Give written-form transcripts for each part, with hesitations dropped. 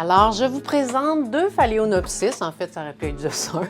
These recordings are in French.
Alors, je vous présente 2 phalaenopsis. En fait, ça aurait pu être juste un,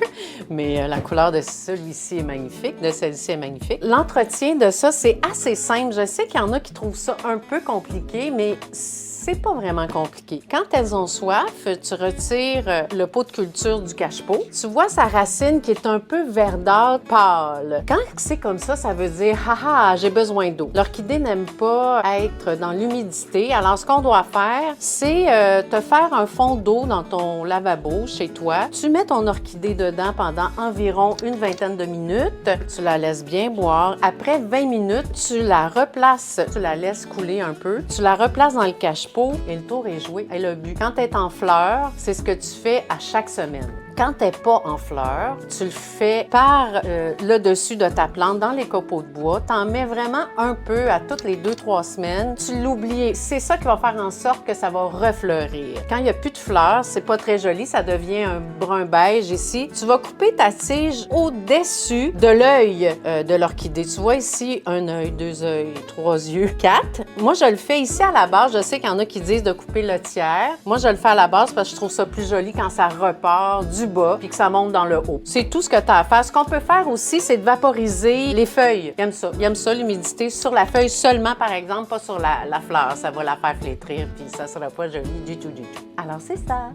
mais la couleur de celui-ci est magnifique, de celle-ci est magnifique. L'entretien de ça, c'est assez simple. Je sais qu'il y en a qui trouvent ça un peu compliqué, mais c'est pas vraiment compliqué. Quand elles ont soif, tu retires le pot de culture du cache-pot. Tu vois sa racine qui est un peu verdâtre pâle. Quand c'est comme ça, ça veut dire « Haha, j'ai besoin d'eau ». L'orchidée n'aime pas être dans l'humidité. Alors, ce qu'on doit faire, c'est te faire un fond d'eau dans ton lavabo chez toi. Tu mets ton orchidée dedans pendant environ une vingtaine de minutes. Tu la laisses bien boire. Après 20 minutes, tu la replaces, tu la laisses couler un peu. Tu la replaces dans le cache-pot et le tour est joué. Elle a bu. Quand elle est en fleurs, c'est ce que tu fais à chaque semaine. Quand elle n'est pas en fleurs, tu le fais par le dessus de ta plante dans les copeaux de bois. Tu en mets vraiment un peu à toutes les 2-3 semaines. Tu l'oublies. C'est ça qui va faire en sorte que ça va refleurir. Quand il n'y a plus de fleurs, c'est pas très joli. Ça devient un brun beige ici. Tu vas couper ta tige au-dessus de l'œil de l'orchidée. Tu vois ici un œil, 2 œils, 3 yeux, 4. Moi, je le fais ici à la base. Je sais qu'il y en a qui disent de couper le tiers. Moi, je le fais à la base parce que je trouve ça plus joli quand ça repart du bas puis que ça monte dans le haut. C'est tout ce que tu as à faire. Ce qu'on peut faire aussi, c'est de vaporiser les feuilles. Ils aiment ça. Ils aiment ça, l'humidité sur la feuille seulement, par exemple, pas sur la fleur. Ça va la faire flétrir puis ça sera pas joli du tout, du tout. Alors, c'est ça.